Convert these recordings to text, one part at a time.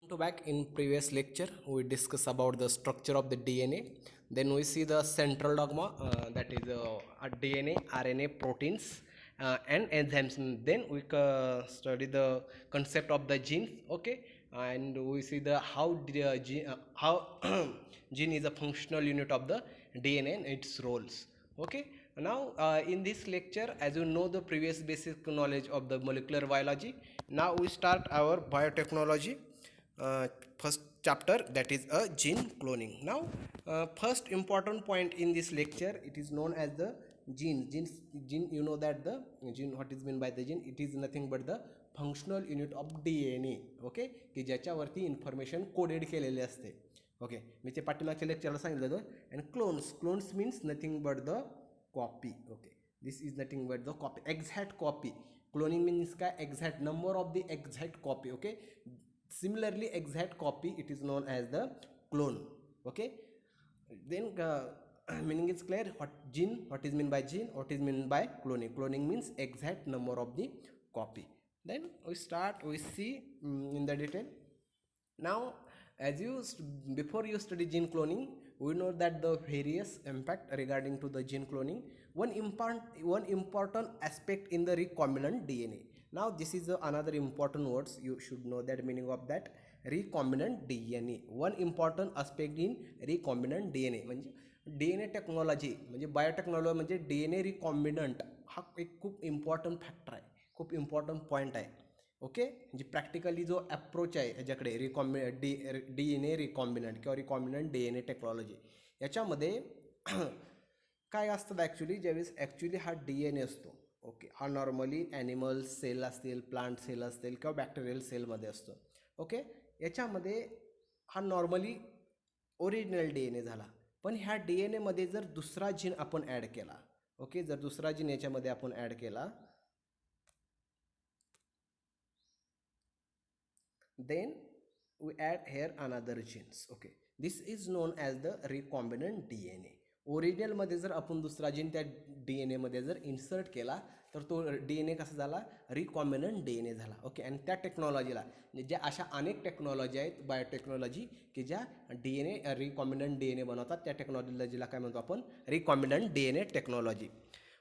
So back in previous lecture we discussed about the structure of the DNA. Then we see the central dogma, that is DNA, RNA, proteins, and enzymes. Then we study the concept of the genes. Okay, and we see the how gene is a functional unit of the DNA and its roles. Okay, now in this lecture, as you know the previous basic knowledge of the molecular biology, now we start our biotechnology first chapter, that is a gene cloning. Now first important point in this lecture, it is known as the gene. You know that the gene, what is meant by the gene, it is nothing but the functional unit of DNA. Okay, की ज्याच्यावरती information coded केलेले असते. Okay, मी ते पाठीमागच्या लेक्चरला सांगितलं होतं. And clones means nothing but the copy. Okay, this is nothing but the copy, exact copy. Cloning means काय, exact number of the exact copy. Okay, similarly exact copy, it is known as the clone. Okay, then meaning is clear. What is meant by gene, what is meant by cloning means exact number of the copy. Then we see in the detail. Now as you before you study gene cloning, we know that the various impact regarding to the gene cloning. One important aspect in the recombinant DNA. Now this is another important words, you should know that meaning of that. Recombinant DNA, one important aspect in recombinant DNA म्हणजे DNA technology, म्हणजे biotechnology म्हणजे DNA recombinant हा एक खूप important factor आहे, खूप important point आहे. Okay, म्हणजे प्रॅक्टिकली जो अप्रोच आहे ह्याच्याकडे DNA रिकॉम्बिनंट किंवा रिकॉम्बिनंट DNA टेक्नॉलॉजी, याच्यामध्ये काय असतं ॲक्च्युली, ज्यावेळेस ॲक्च्युली हा DNA असतो. ओके, हा नॉर्मली ॲनिमल सेल असतील, प्लांट सेल असतील किंवा बॅक्टेरियल सेलमध्ये असतो. ओके, याच्यामध्ये हा नॉर्मली ओरिजिनल DNA झाला. पण ह्या DNAमध्ये जर दुसरा जीन आपण ॲड केला, ओके, जर दुसरा जीन याच्यामध्ये आपण ॲड केला, then we add here another genes. Okay, this is known as the recombinant DNA. ओरिजिनलमध्ये जर आपण दुसरा जीन त्या DNAमध्ये जर इन्सर्ट केला तर तो DNA कसा झाला, रिकॉम्बिनंट DNA झाला. ओके, आणि त्या टेक्नॉलॉजीला, ज्या अशा अनेक टेक्नॉलॉजी आहेत बायोटेक्नॉलॉजी की ज्या DNA रिकॉम्बिनंट DNA बनवतात, त्या टेक्नॉलॉजीला काय म्हणतो आपण, recombinant DNA technology.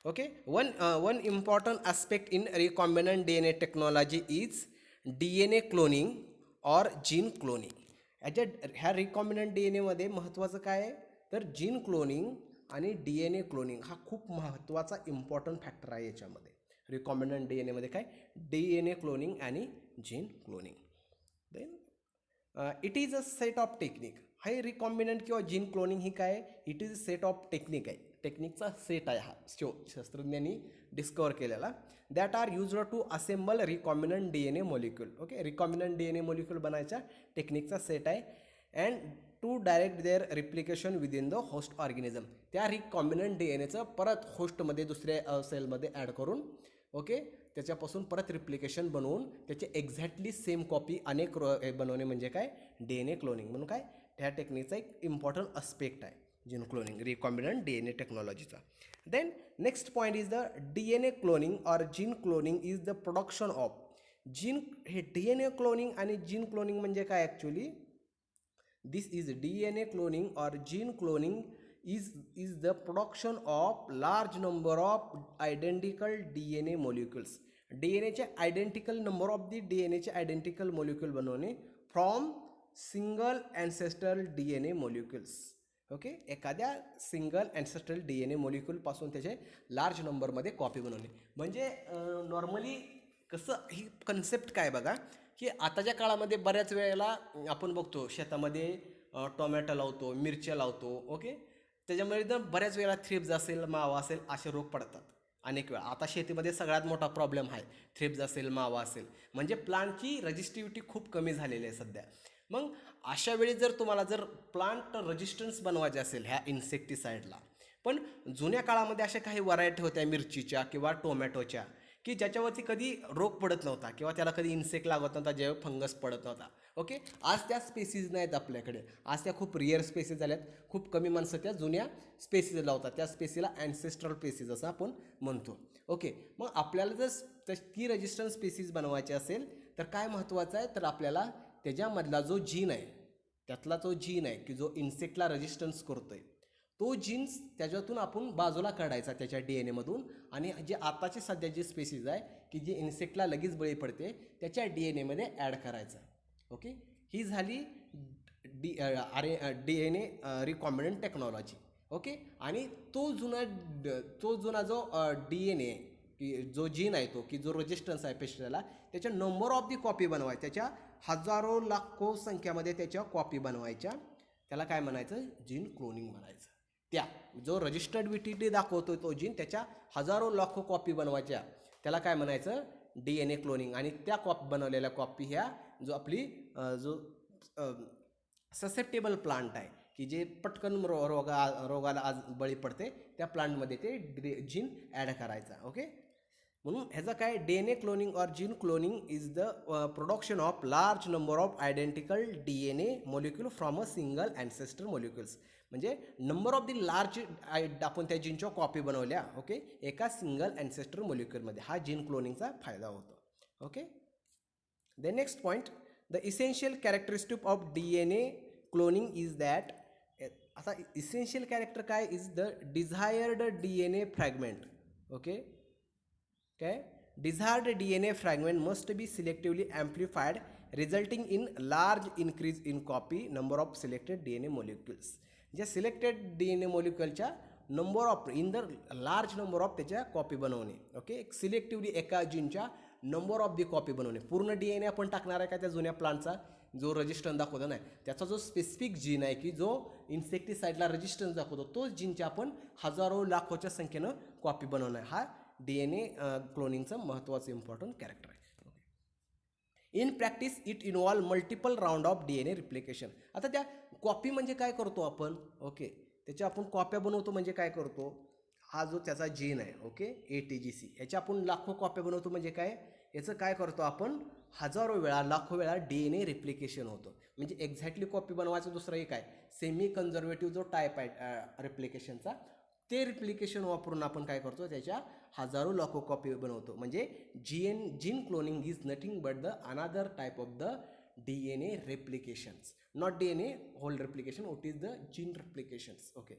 Okay, one important aspect in recombinant DNA technology is DNA cloning और जीन क्लोनिंग. ह्या रिकॉम्बिनंट DNAमध्ये महत्त्वाचं काय आहे तर जीन क्लोनिंग आणि DNA क्लोनिंग हा खूप महत्त्वाचा इम्पॉर्टंट फॅक्टर आहे याच्यामध्ये. रिकॉम्बिनंट DNAमध्ये काय, DNA क्लोनिंग आणि gene cloning. Then it is a set of technique. हे रिकॉम्बिनंट किंवा जीन क्लोनिंग ही काय, it is a set of technique आहे, टेक्निकचा सेट आहे हा शास्त्रज्ञांनी डिस्कवर केलेला. That are used to assemble recombinant DNA molecule. Okay, recombinant DNA molecule बनायचा टेक्निकचा सेट आहे. And to direct their replication within the host organism. त्या रिकॉम्बिनंट DNAचं परत होस्टमध्ये दुसऱ्या सेलमध्ये ॲड करून, ओके, त्याच्यापासून परत रिप्लिकेशन बनवून त्याचे एक्झॅक्टली सेम कॉपी अनेक बनवणे म्हणजे काय, DNA क्लोनिंग. म्हणून काय, ह्या टेक्निकचा एक इम्पॉर्टंट अस्पेक्ट आहे जीन क्लोनिंग, रिकॉम्बिनंट DNA टेक्नॉलॉजीचा. Then next point is the DNA cloning और gene cloning is the production of gene. हे DNA क्लोनिंग आणि जीन क्लोनिंग म्हणजे काय actually, this is DNA cloning or gene cloning is the production of large number of identical DNA molecules. DNA चे identical number of the DNA चे identical molecule बनवणे from single ancestral DNA molecules. Okay, एखाद्या single ancestral DNA molecule पासून त्याचे large नंबरमध्ये copy बनवणे. म्हणजे normally कसं, ही कन्सेप्ट काय बघा, की आताच्या काळामध्ये बऱ्याच वेळेला आपण बघतो शेतामध्ये टोमॅटो लावतो, मिरच्या लावतो. ओके, त्याच्यामुळे तर बऱ्याच वेळेला थ्रिप्स असेल, मावा असेल, असे रोग पडतात अनेक वेळा. आता शेतीमध्ये सगळ्यात मोठा प्रॉब्लेम आहे, थ्रिप्स असेल, मावा असेल, म्हणजे प्लांटची रजिस्टिव्हिटी खूप कमी झालेली आहे सध्या. मग अशा वेळी जर तुम्हाला जर प्लांट रेजिस्टन्स बनवायचे असेल ह्या इन्सेक्टिसाईडला, पण जुन्या काळामध्ये अशा काही व्हरायटी होत्या मिरचीच्या किंवा टोमॅटोच्या की ज्याच्यावरती कधी रोग पडत नव्हता किंवा त्याला कधी इन्सेक्ट लागत नव्हता, जेव्हा फंगस पडत नव्हता. ओके, आज त्या स्पेसीज नाहीत आपल्याकडे, आज त्या खूप रिअर स्पेसीज झाल्यात. खूप कमी माणसं त्या जुन्या स्पेसीज लावतात, त्या स्पेसीला ॲन्सेस्ट्रल स्पेसीज असं आपण म्हणतो. ओके, मग आपल्याला जर ती रेजिस्टन्स स्पेसीज बनवायची असेल तर काय महत्त्वाचं आहे तर आपल्याला त्याच्यामधला जो जीन आहे, त्यातला जो जीन आहे की जो इन्सेक्टला रेजिस्टन्स करतोय, तो जीन्स त्याच्यातून आपण बाजूला काढायचा त्याच्या डी एन एमधून, आणि जे आताचे सध्या जे स्पेसीज आहे की जे इन्सेक्टला लगेच बळी पडते त्याच्या डी एन एमध्ये ॲड करायचं. ओके, ही झाली D N A recombinant technology. Okay, आणि तो जुना जो डी एन ए की जो जीन आहे तो की जो रेजिस्टन्स आहे पेस्टला, त्याच्या नंबर ऑफ दी कॉपी बनवायच्या, त्याच्या हजारो लाखो संख्यामध्ये त्याच्या कॉपी बनवायच्या, त्याला काय म्हणायचं, जीन क्लोनिंग म्हणायचं. त्या जो रजिस्टर्ड व्हीटीटी दाखवतो तो जीन, त्याच्या हजारो लाखो कॉपी बनवायच्या, त्याला काय म्हणायचं, डी एन ए क्लोनिंग. आणि त्या बनवलेल्या कॉपी ह्या जो आपली जो ससेप्टेबल प्लांट आहे की जे पटकन रोगाला आज बळी पडते, त्या प्लांटमध्ये ते जीन ॲड करायचा. ओके, म्हणून ह्याचं काय, D N A cloning or gene cloning is the production of large number of identical D N A molecule from a single ancestor molecules. म्हणजे नंबर ऑफ दी लार्ज आपण त्या जीनच्या copy बनवल्या, okay, एका single ॲन्सेस्टर मॉलिक्युलमध्ये. हा gene क्लोनिंगचा फायदा होतो. Okay, the next point, the essential characteristic of D N A cloning is that, आता इसेन्शियल कॅरेक्टर काय, is the desired D N A fragment. Okay, काय, desired D N A fragment must be selectively amplified resulting in large increase in copy number of selected D N A molecules. ज्या selected D N A मॉलिक्युलच्या number of in the large number of त्याच्या copy बनवणे. Okay, एक selectively एका जीनच्या number of the copy बनवणे. पूर्ण D N ए आपण टाकणार आहे का त्या जुन्या प्लांटचा जो रजिस्टन्स दाखवतो नाही, त्याचा जो स्पेसिफिक जीन आहे की जो इन्सेक्टिसाईडला रजिस्टन्स दाखवतो, तोच जीनच्या आपण हजारो लाखोच्या संख्येनं कॉपी बनवणं, हा डी एन ए क्लोनिंगचं महत्त्वाचं इम्पॉर्टंट कॅरेक्टर आहे. In practice it involve multiple round of D N A replication. आता त्या कॉपी म्हणजे काय करतो आपण, ओके, त्याच्या आपण कॉप्या बनवतो म्हणजे काय करतो, हा जो त्याचा जीन आहे, ओके, ATGC, याच्या आपण लाखो कॉप्या बनवतो म्हणजे काय, याचं काय करतो आपण, हजारो वेळा लाखो वेळा डी एन ए रिप्लिकेशन होतं. म्हणजे एक्झॅक्टली कॉपी बनवायचं. दुसरं एक आहे सेमी कन्झर्वेटिव्ह जो टाईप आहे रिप्लिकेशनचा, ते रिप्लिकेशन वापरून आपण काय करतो, त्याच्या हजारो लाखो कॉपी बनवतो. म्हणजे gene cloning is nothing but the another type of the D N A replications, not DNA whole replication, what is the gene replications. Okay,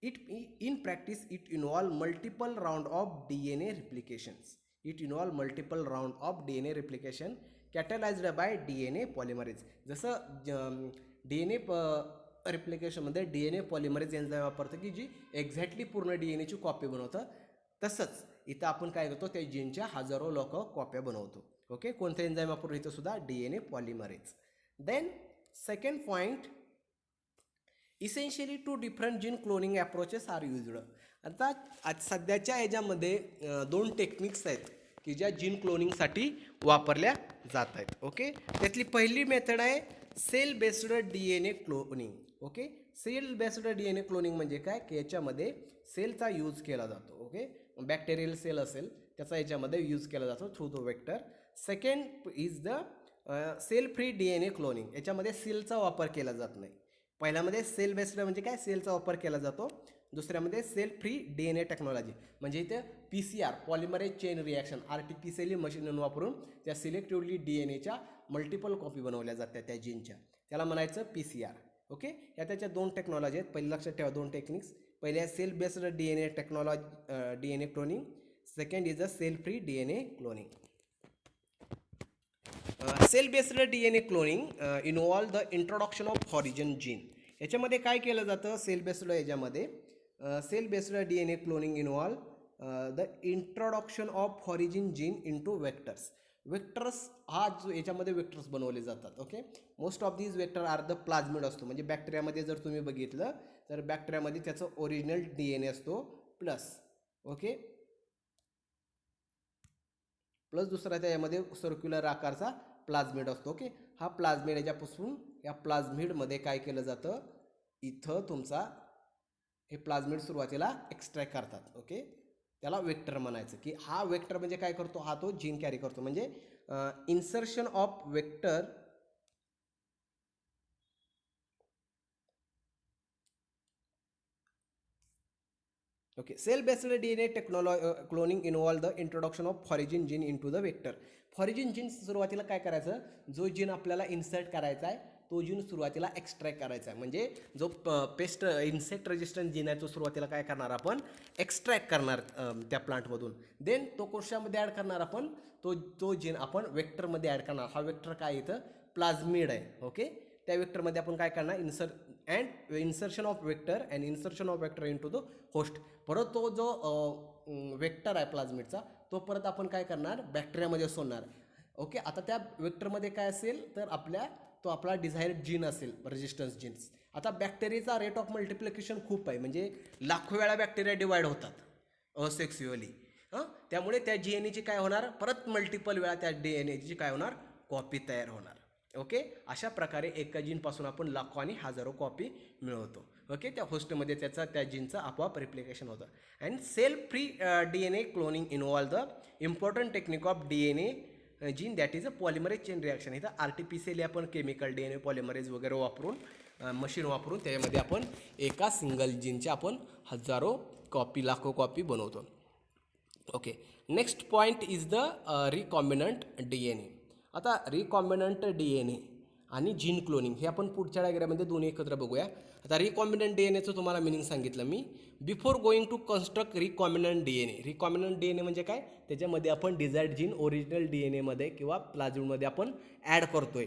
it in practice it involve multiple round of DNA replications. It involve multiple round of DNA replication catalyzed by DNA polymerase. जसं DNA रिप्लिकेशनमध्ये DNA polymerase enzyme वापरतं की जी exactly पूर्ण DNA ची copy बनवतं, तसंच इथं आपण काय करतो, त्या जीनच्या हजारो लाखो कॉप्या बनवतो. ओके, कोणतं एन्झाईम वापरून, इथं सुद्धा DNA polymerase. Then second point, essentially two different gene cloning approaches are used. आता आज सध्याच्या याच्यामध्ये दोन टेक्निक्स आहेत की ज्या जीन क्लोनिंगसाठी वापरल्या जात आहेत. ओके, त्यातली पहिली मेथड आहे cell based DNA cloning. Okay, cell based DNA cloning म्हणजे काय की याच्यामध्ये सेलचा यूज केला जातो. ओके, बॅक्टेरियल सेल असेल त्याचा याच्यामध्ये यूज केला जातो through the vector. Second is the cell free DNA cloning. याच्यामध्ये सेलचा वापर केला जात नाही. पहिल्यामध्ये सेल बेस्ड म्हणजे काय, सेलचा वापर केला जातो. दुसऱ्यामध्ये सेल फ्री DNA टेक्नॉलॉजी म्हणजे इथे PCR polymerase chain reaction artificially machine वापरून त्या सिलेक्टिव्हली DNA मल्टिपल कॉपी बनवल्या जातात त्या जीनच्या, त्याला म्हणायचं PCR. ओके, या त्याच्या दोन टेक्नॉलॉजी आहेत. पहिली लक्षात ठेवा, दोन टेक्निक्स. पहिले आहे cell based DNA technology DNA cloning. Second is a cell free DNA cloning. Cell based DNA cloning involve the introduction of origin gene. याच्यामध्ये काय केलं जातं सेल बेस्ड याच्यामध्ये, cell based DNA cloning involve the introduction of origin gene into vectors. Vectors हा जो याच्यामध्ये vectors बनवले जातात. Okay, most of these vector are the plasmid असतो. म्हणजे बॅक्टेरियामध्ये जर तुम्ही बघितलं तर बॅक्टेरियामध्ये त्याचं ओरिजिनल DNA असतो प्लस, ओके, प्लस दुसरा त्यामध्ये सर्क्युलर आकारचा प्लाझमिड असतो. ओके, हा प्लाझमिड याच्यापासून या प्लाझमिडमध्ये काय केलं जातं, इथं तुमचा हे प्लाझमिड सुरुवातीला एक्स्ट्रॅक्ट करतात. ओके, त्याला वेक्टर म्हणायचं की हा वेक्टर म्हणजे काय करतो, हा तो जीन कॅरी करतो. म्हणजे insertion of vector Okay, cell-based DNA technology cloning involve the introduction of origin gene into the vector. Foreign gene सुरुवातीला काय करायचं, जो जीन आपल्याला इन्सर्ट करायचा आहे तो जीन सुरुवातीला एक्स्ट्रॅक्ट करायचा आहे. म्हणजे जो पेस्ट इन्सेक्ट रेजिस्टंट जीन आहे तो सुरुवातीला काय करणार आपण एक्स्ट्रॅक्ट करणार त्या प्लांटमधून. देन तो कशामध्ये ॲड करणार आपण, तो जीन आपण वेक्टरमध्ये ॲड करणार. हा वेक्टर काय इथं प्लाझ्मिड आहे. ओके, त्या वेक्टरमध्ये आपण काय करणार insertion of vector and insertion of vector into the host. परत तो जो वेक्टर आहे प्लाझ्मिडचा तो परत आपण काय करणार बॅक्टेरियामध्ये सोडणार. ओके, आता त्या वेक्टरमध्ये काय असेल तर आपला डिझायर्ड जीन असेल रेजिस्टन्स जीन्स. आता बॅक्टेरियाचा रेट ऑफ मल्टिप्लिकेशन खूप आहे, म्हणजे लाखो वेळा बॅक्टेरिया डिवाइड होतात असेक्स्युअली. त्यामुळे त्या जी एन एची काय होणार परत मल्टिपल वेळा त्या डी एन एची काय होणार कॉपी तयार होणार. ओके, अशा प्रकारे एका जीनपासून आपण लाखो आणि हजारो कॉपी मिळवतो. ओके, त्या होस्टमध्ये त्या जीनचं आपोआप रिप्लिकेशन होतं. And cell free D N A cloning involve the important technique of D N A gene that is a polymerase chain reaction. इथं आर्टिफिशियली आपण chemical D N A polymerase वगैरे वापरून machine वापरून त्याच्यामध्ये आपण एका सिंगल जीनच्या आपण हजारो कॉपी लाखो कॉपी बनवतो. Okay, next point is the recombinant D N A. आता रिकॉम्बिनंट डी एन ए आणि जीन क्लोनिंग हे आपण पुढच्या डायग्राममध्ये दोन्ही एकत्र बघूया. आता रिकॉम्बिनंट डी एन एचं तुम्हाला मिनिंग सांगितलं मी. Before going to construct recombinant D N A. Recombinant D N A म्हणजे काय, त्याच्यामध्ये आपण desired gene original D N एमध्ये किंवा प्लाझ्मिडमध्ये आपण ॲड करतोय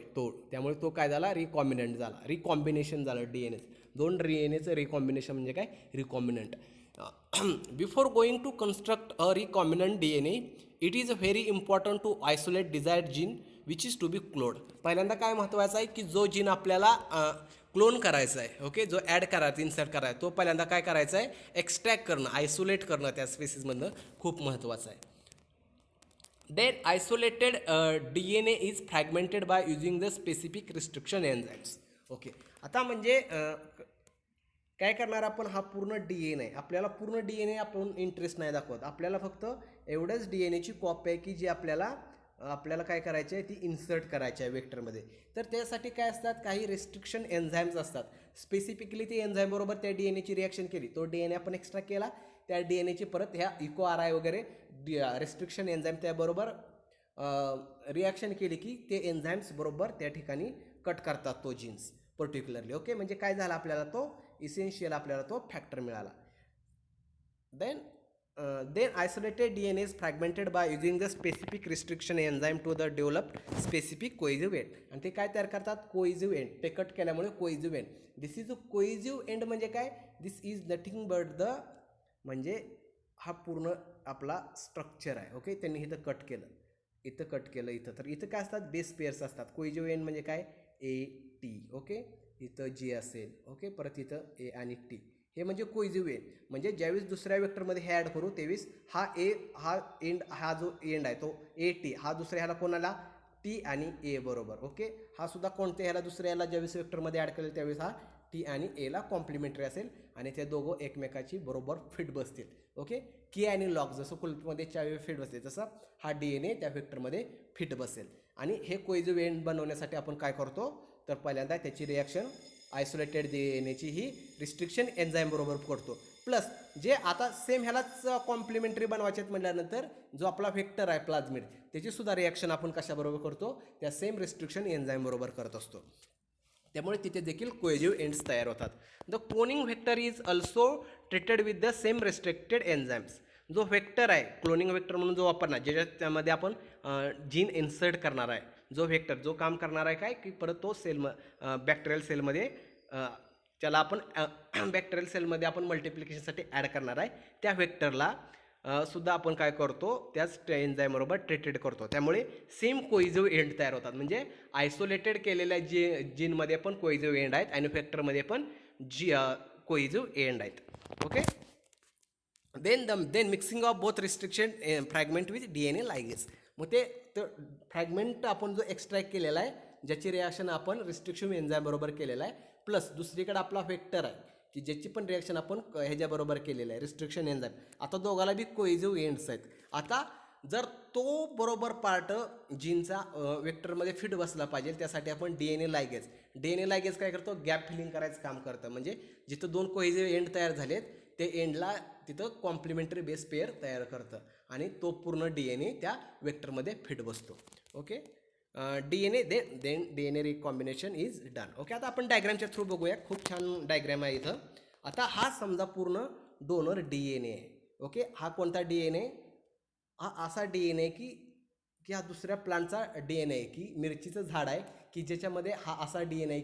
त्यामुळे तो काय झाला रिकॉम्बिनंट झाला, रिकॉम्बिनेशन झालं डी एन एचं. दोन डी एन एचं रिकॉम्बिनेशन म्हणजे काय recombinant. Before going to construct a recombinant D N A it is very important to isolate desired gene which is to be cloned. पहिल्यांदा काय महत्त्वाचं आहे की जो जीन आपल्याला क्लोन करायचा आहे, ओके, जो ॲड करायचा इन्सर्ट करायचा तो पहिल्यांदा काय करायचा आहे एक्स्ट्रॅक्ट करणं, आयसोलेट करणं त्या स्पेसिसमधनं खूप महत्त्वाचं आहे. Then isolated D N A is fragmented by using the specific restriction enzymes. Okay, आता म्हणजे काय करणार आपण, हा पूर्ण डी एन ए आपल्याला पूर्ण डी एन ए आपण इंटरेस्ट नाही दाखवत, आपल्याला फक्त एवढंच डी एन एची कॉपी आहे की जी आपल्याला काय करायची आहे ती इन्सर्ट करायची आहे वेक्टरमध्ये. तर त्यासाठी काय असतात काही रेस्ट्रिक्शन एन्झाईम्स असतात. स्पेसिफिकली ते एन्झाईमबरोबर त्या डी एन एची रिॲक्शन केली, तो डी एन ए आपण एक्स्ट्रा केला, त्या डी एन एची परत ह्या इको आर आय वगैरे रेस्ट्रिक्शन एन्झाईम त्याबरोबर रिॲक्शन केली की ते एन्झाईम्स बरोबर त्या ठिकाणी कट करतात तो जीन्स पर्टिक्युलरली. ओके, म्हणजे काय झालं आपल्याला तो इसेन्शियल आपल्याला तो फॅक्टर मिळाला. Then isolated DNA is fragmented by using the specific restriction enzyme to the develop specific cohesive end. आणि ते काय तयार करतात कोहेसिव्ह एंड, ते कट केल्यामुळे cohesive end. This is a cohesive end म्हणजे काय, दिस इज नथिंग बट द म्हणजे हा पूर्ण आपला स्ट्रक्चर आहे. ओके, त्यांनी इथं कट केलं, इथं कट केलं, इथं तर इथं काय असतात बेस पेअर्स असतात. कोहेसिव्ह एंड म्हणजे काय ए टी. ओके, इथं जी असेल, ओके, परत इथं ए आणि टी, हे म्हणजे कोहेसिव्ह एंड. म्हणजे ज्यावेळेस दुसऱ्या वेक्टरमध्ये हे ॲड करू त्यावेळेस हा जो एंड आहे तो ए टी हा दुसऱ्या ह्याला कोणाला टी आणि ए बरोबर. ओके, हा सुद्धा कोणत्या ह्याला दुसऱ्या ह्याला ज्यावेळेस वेक्टरमध्ये ॲड करेल त्यावेळेस हा टी आणि एला कॉम्प्लिमेंटरी असेल आणि ते दोघं एकमेकाची बरोबर फिट बसतील. ओके, की आणि लॉक जसं कुलपमध्ये चावी फिट बसते तसं हा डी एन ए त्या वेक्टरमध्ये फिट बसेल. आणि हे कोहेसिव्ह एंड बनवण्यासाठी आपण काय करतो तर पहिल्यांदा त्याची रिॲक्शन आयसोलेटेड डी एन एची ही रिस्ट्रिक्शन एन्झाईम बरोबर करतो. प्लस जे आता सेम ह्यालाच कॉम्प्लिमेंटरी बनवायचे म्हटल्यानंतर जो आपला व्हेक्टर आहे प्लाझ्मिड त्याची सुद्धा रिॲक्शन आपण कशाबरोबर करतो त्या सेम रिस्ट्रिक्शन एन्झाईम बरोबर करत असतो. त्यामुळे तिथे देखील कोहेसिव्ह एंड्स तयार होतात. The cloning vector is also treated with the same restricted enzymes. जो व्हेक्टर आहे क्लोनिंग व्हेक्टर म्हणून जो वापरणार ज्याच्यात त्यामध्ये आपण जीन इन्सर्ट करणार आहे, जो व्हेक्टर जो काम करणार आहे काय की परत तो बॅक्टेरियल सेलमध्ये त्याला आपण बॅक्टेरियल सेलमध्ये आपण मल्टिप्लिकेशनसाठी ॲड करणार आहे, त्या व्हेक्टरला सुद्धा आपण काय करतो त्याच एन्झाईमबरोबर ट्रीटेड करतो. त्यामुळे सेम कोहेसिव्ह एंड तयार होतात. म्हणजे आयसोलेटेड केलेल्या जीनमध्ये पण कोहेसिव्ह एंड आहेत आणि व्हेक्टरमध्ये पण कोहेसिव्ह एंड आहेत. Okay, then mixing of both restriction fragment with D N A ligase. मग ते फ्रॅगमेंट आपण जो एक्स्ट्रॅक्ट केलेला आहे ज्याची रिॲक्शन आपण रिस्ट्रिक्शन एन्झाईम बरोबर केलेला आहे, प्लस दुसरीकडे आपला व्हेक्टर आहे की ज्याची पण रिॲक्शन आपण ह्याच्याबरोबर केलेलं आहे रिस्ट्रिक्शन एन्झाईम. आता दोघाला बी कोहेसिव्ह एंड्स आहेत. आता जर तो बरोबर पार्ट जीनचा वेक्टरमध्ये फिट बसला पाहिजे त्यासाठी आपण डी एन ए लायगेज काय करतो गॅप फिलिंग करायचं काम करतं. म्हणजे जिथं दोन कोहेसिव्ह एंड तयार झालेत ते एंडला तिथं कॉम्प्लिमेंटरी बेस पेअर तयार करतं आणि तो पूर्ण DNA त्या वेक्टरमध्ये फिट बसतो. Okay, DNA then DNA recombination is done. Okay, आता आपण डायग्रॅमच्या थ्रू बघूया. खूप छान डायग्रॅम आहे इथं. आता हा समजा पूर्ण डोनर DNA आहे. ओके, हा कोणता DNA? हा असा DNA की हा दुसऱ्या प्लांटचा DNA आहे, की मिरचीचं झाड आहे की ज्याच्यामध्ये हा असा DNA आहे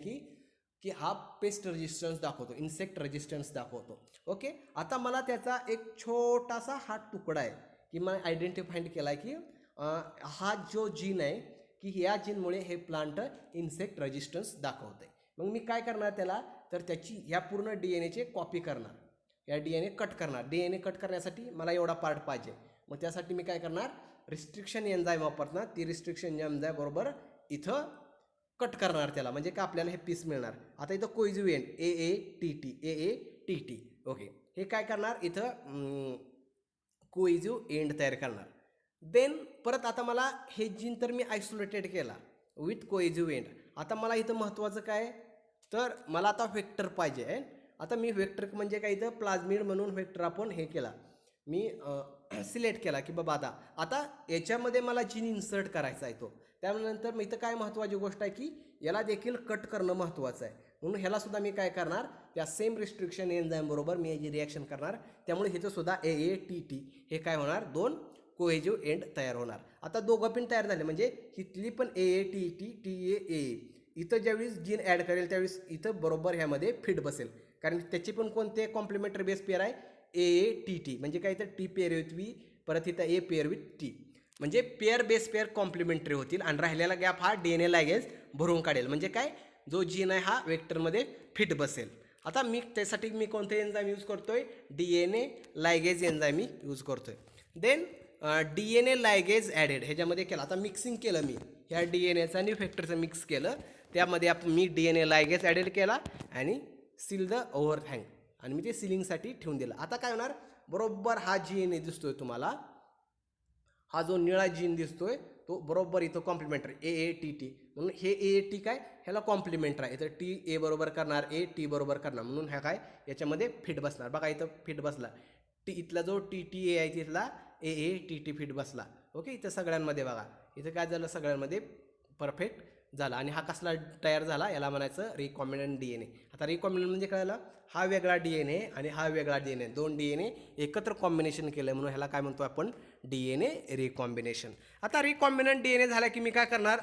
की हा पेस्ट रेजिस्टन्स दाखवतो, इन्सेक्ट रेजिस्टन्स दाखवतो. ओके, आता मला त्याचा एक छोटासा हा तुकडा आहे की मला आयडेंटिफाईड केला आहे की हा जो जीन आहे की या जीनमुळे हे प्लांट इन्सेक्ट रेजिस्टन्स दाखवते. मग मी काय करणार त्याला, तर त्याची ह्या पूर्ण DNAचे कॉपी करणार, या DNA कट करणार. DNA कट करण्यासाठी मला एवढा पार्ट पाहिजे. मग त्यासाठी मी काय करणार, रिस्ट्रिक्शन एन्झाईम वापरणार. ती रिस्ट्रिक्शन एन्झाईम बरोबर इथं कट करणार त्याला, म्हणजे का आपल्याला हे पीस मिळणार. आता इथं कोइझिव्हेंट AATT. ओके, हे काय करणार, इथं कोइझिव्ह एंड तयार करणार. देन परत आता मला हे जीन तर मी आयसोलेटेड केला विथ कोइझिव्ह एंड. आता मला इथं महत्त्वाचं काय, तर मला आता व्हेक्टर पाहिजे आहे. आता मी व्हेक्टर म्हणजे काय, इथं प्लाझमिड म्हणून व्हेक्टर आपण हे केला, मी सिलेक्ट केला की बाबा आता याच्यामध्ये मला जीन इन्सर्ट करायचा आहे तो. त्यानंतर मी इथं काय महत्त्वाची गोष्ट आहे की याला देखील कट करणं महत्त्वाचं आहे. म्हणून ह्याला सुद्धा मी काय करणार, त्या सेम रिस्ट्रिक्शन एन्झाईम बरोबर मी याची रिॲक्शन करणार. त्यामुळे इथं सुद्धा AATT हे काय होणार, दोन कोहेजिव्ह एंड तयार होणार. आता दोघं पण तयार झाले, म्हणजे इथली पण AATT TAA इथं ज्यावेळेस जीन ॲड करेल त्यावेळेस इथं बरोबर ह्यामध्ये फिट बसेल. कारण त्याची पण कोणते कॉम्प्लिमेंटरी बेस पेअर आहे, AATT. म्हणजे काय, तर T पेअर विथ V, परत इथं A पेअर विथ T. म्हणजे पेअर बेस पेअर कॉम्प्लिमेंटरी होतील आणि राहिलेला गॅप हा DNA लायगेज भरून काढेल. म्हणजे काय, जो जीन आहे हा वेक्टरमध्ये फिट बसेल. आता मी त्यासाठी कोणते एन्झाईम यूज करतोय, DNA लायगेज एन्झाईम मी यूज करतोय. देन DNA लायगेज ॲडेड ह्याच्यामध्ये केलं. आता मिक्सिंग केलं मी ह्या DNAचं आणि व्हेक्टरचं मिक्स केलं. त्यामध्ये मी DNA लायगेज ॲडेड केला आणि सील द ओव्हरहँग, आणि मी ते सिलिंगसाठी ठेवून दिलं. आता काय होणार, बरोबर हा DNA दिसतोय तुम्हाला, हा जो निळा जीन दिसतोय तो बरोबर इथं कॉम्प्लिमेंटरी AATT. म्हणून हे AAT काय, ह्याला कॉम्प्लिमेंटर आहे. इथं TA बरोबर करणार, AT बरोबर करणार, म्हणून ह्या काय याच्यामध्ये फिट बसणार. बघा इथं फिट बसला. इथला जो TTA आहे तिथला AATT फिट बसला. ओके, इथं सगळ्यांमध्ये बघा इथं काय झालं, सगळ्यांमध्ये परफेक्ट झाला. आणि हा कसला तयार झाला, याला म्हणायचं रिकॉम्बिनंट DNA. आता रिकॉम्बिनंट म्हणजे कळलं, हा वेगळा DNA आणि हा वेगळा DNA, दोन DNA एकत्र कॉम्बिनेशन केलं म्हणून ह्याला काय म्हणतो आपण, DNA रिकॉम्बिनेशन. आता रिकॉम्बिनंट DNA झाला की मी काय करणार,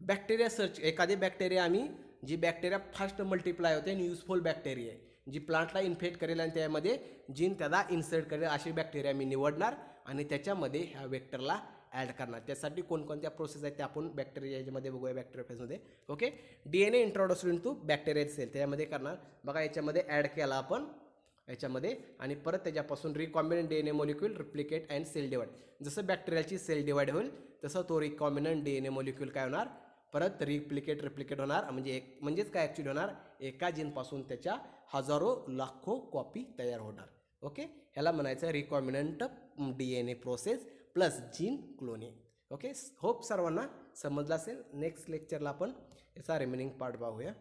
बॅक्टेरिया सर्च. एखादी बॅक्टेरिया आम्ही, जी बॅक्टेरिया फास्ट मल्टिप्लाय होते आणि युजफुल बॅक्टेरिया आहे, जी प्लांटला इन्फेक्ट करेल आणि त्यामध्ये जीन त्याला इन्सर्ट करेल, अशी बॅक्टेरिया मी निवडणार आणि त्याच्यामध्ये ह्या वेक्टरला ॲड करणार. त्यासाठी कोणकोणत्या प्रोसेस आहेत त्या आपण बॅक्टेरिया याच्यामध्ये बघूया, बॅक्टेरिया फेजमध्ये. Okay, DNA introduce into bacterial cell त्याच्यामध्ये करणार. बघा याच्यामध्ये ॲड केला आपण याच्यामध्ये, आणि परत त्याच्यापासून recombinant DNA molecule replicate and cell divide. जसं बॅक्टेरियाची सेल डिवाइड होईल तसं तो रिकॉम्बिनंट DNA मॉलिक्यूल काय होणार, परत रिप्लिकेट होणार. म्हणजेच काय ॲक्च्युली होणार, एका जीनपासून त्याच्या हजारो लाखो कॉपी तयार होणार. ओके, ह्याला म्हणायचं recombinant DNA process plus gene cloning. Okay, hope सर्वांना समजलं असेल. नेक्स्ट लेक्चरला आपण याचा रिमेनिंग पार्ट पाहूया.